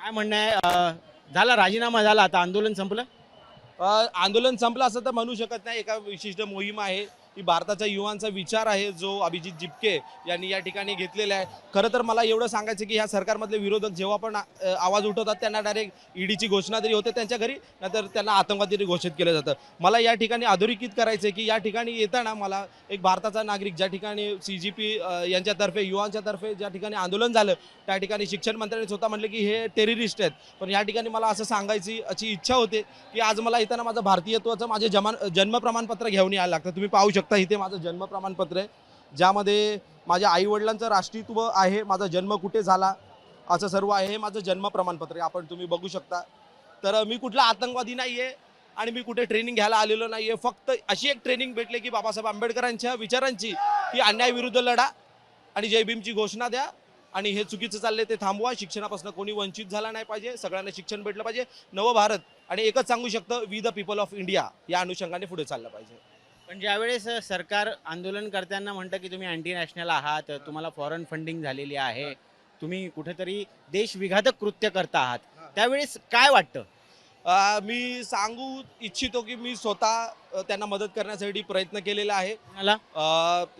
काय म्हणणं आहे झाला राजीनामा झाला आता आंदोलन संपलं? आंदोलन संपलं असं तर म्हणू शकत नाही. एका विशिष्ट मोहीम आहे ही भारताच्या युवांचा विचार आहे जो अभिजित जिपके यांनी या ठिकाणी घेतलेला आहे. खरं तर मला एवढं सांगायचं की ह्या सरकारमधले विरोधक जेव्हा पण आवाज उठवतात त्यांना डायरेक्ट ईडीची घोषणा तरी होते त्यांच्या घरी, नाहीतर त्यांना आतंकवादी तरी घोषित केलं जातं. मला या ठिकाणी अधोरेखित करायचं आहे की या ठिकाणी येताना मला एक भारताचा नागरिक ज्या ठिकाणी CGP यांच्यातर्फे युवांच्यातर्फे ज्या ठिकाणी आंदोलन झालं त्या ठिकाणी शिक्षण मंत्र्यांनी स्वतः म्हटलं की हे टेररिस्ट आहेत. पण या ठिकाणी मला असं सांगायची अशी इच्छा होते की आज मला येताना माझं भारतीयत्वाचं माझे जन्म प्रमाणपत्र घेऊन यायला लागतं. तुम्ही पाहू शकता इथे माझं जन्म प्रमाणपत्र आहे ज्यामध्ये माझ्या आईवडिलांचं राष्ट्रीयत्व आहे, माझा जन्म कुठे झाला असं सर्व आहे. हे माझं जन्म प्रमाणपत्र आहे, आपण तुम्ही बघू शकता. तर मी कुठला आतंकवादी नाही आहे आणि मी कुठे ट्रेनिंग घ्यायला आलेलो नाही आहे. फक्त अशी एक ट्रेनिंग भेटले की बाबासाहेब आंबेडकरांच्या विचारांची की अन्यायाविरुद्ध लढा आणि जय भीमची घोषणा द्या आणि हे चुकीचं चाललंय ते थांबवा. शिक्षणापासून कोणी वंचित झाला नाही पाहिजे, सगळ्यांना शिक्षण भेटलं पाहिजे. नवभारत आणि एकच सांगू शकतं, we the people of India या अनुषंगाने पुढे चाललं पाहिजे. पण ज्यावेळेस सरकार आंदोलनकर्त्यांना म्हणतं की तुम्ही अँटी नॅशनल आहात, तुम्हाला फॉरेन फंडिंग झालेली आहे, तुम्ही कुठेतरी देशविघातक कृत्य करता आहात, त्यावेळेस काय वाटतं? मी सांगू इच्छितो की मी स्वतः त्यांना मदत करण्यासाठी प्रयत्न केलेला आहे. मला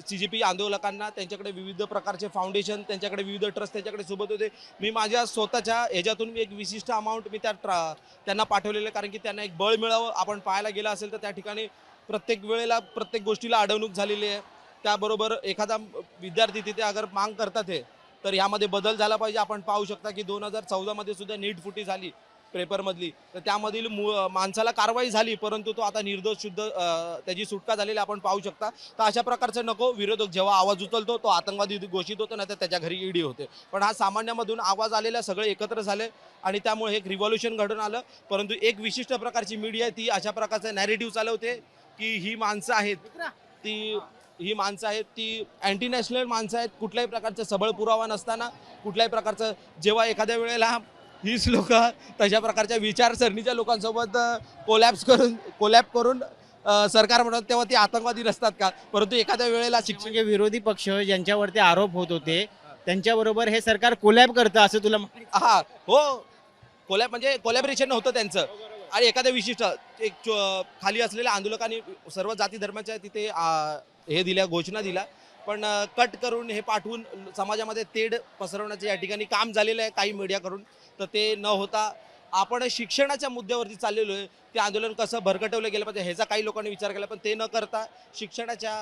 CGP आंदोलकांना त्यांच्याकडे विविध प्रकारचे फाउंडेशन, त्यांच्याकडे विविध ट्रस्ट त्यांच्याकडे सोबत होते. मी माझ्या स्वतःच्या ह्याच्यातून मी एक विशिष्ट अमाऊंट मी त्यांना पाठवलेलं आहे, कारण की त्यांना एक बळ मिळावं. आपण पाहायला गेलं असेल तर त्या ठिकाणी प्रत्येक वेळेला प्रत्येक गोष्टीला अडवणूक झालेली आहे. त्याबरोबर एखादा विद्यार्थी तिथे अगर मांग करतात आहे तर यामध्ये बदल झाला पाहिजे. आपण पाहू शकता की 2014 मध्ये सुद्धा नीट फुटी झाली पेपरमधली, तर त्यामधील माणसाला कारवाई झाली परंतु तो आता निर्दोष शुद्ध त्याची सुटका झालेली आपण पाहू शकता. तर अशा प्रकारचं नको. विरोधक जेव्हा आवाज उचलतो तो आतंकवादी घोषित होतो, नाही तर त्याच्या घरी ईडी होते. पण हा सामान्यामधून आवाज आलेला सगळे एकत्र झाले आणि त्यामुळे एक रिव्हॉल्युशन घडून आलं. परंतु एक विशिष्ट प्रकारची मीडिया ती अशा प्रकारचं नॅरेटिव्ह चालवते की ही माणसं आहेत ती अँटी नॅशनल माणसं आहेत. कुठल्याही प्रकारचं सबळ पुरावा नसताना, कुठल्याही प्रकारचं जेव्हा एखाद्या वेळेला हीच लोक तशा प्रकारच्या विचारसरणीच्या लोकांसोबत कोलॅब करून सरकार म्हणत तेव्हा ते आतंकवादी नसतात का? परंतु एखाद्या वेळेला शिक्षण म्हणजे विरोधी पक्ष ज्यांच्यावरती आरोप होत होते त्यांच्याबरोबर हे सरकार कोलॅब करतं असं तुला हा हो कोलॅब म्हणजे कोलॅबरेशन होतं त्यांचं. आणि एखाद्या विशिष्ट खाली असलेल्या आंदोलकांनी सर्व जाती धर्माच्या तिथे हे दिल्या, घोषणा दिल्या, पण कट करून हे पाठवून समाजामध्ये तेढ पसरवण्याचं या ठिकाणी काम झालेलं आहे काही मीडियाकडून. तर ते न होता आपण शिक्षणाच्या मुद्द्यावरती चाललेलो आहे. ते आंदोलन कसं भरकटवलं गेलं पाहिजे ह्याचा काही लोकांनी विचार केला, पण ते न करता शिक्षणाच्या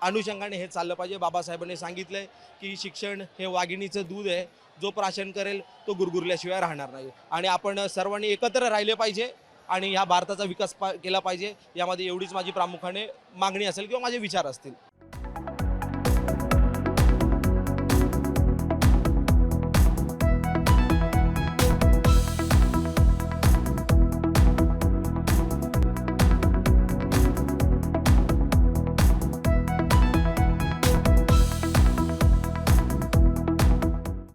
अनुषंगाने हे चाललं पाहिजे. बाबासाहेबांनी सांगितलंय की शिक्षण हे वाघिणीचं दूध आहे, जो प्राशन करेल तो गुरगुरल्याशिवाय राहणार नाही. आणि आपण सर्वांनी एकत्र राहिले पाहिजे आणि ह्या भारताचा विकास केला पाहिजे. यामध्ये एवढीच माझी प्रामुख्याने मागणी असेल किंवा माझे विचार असतील.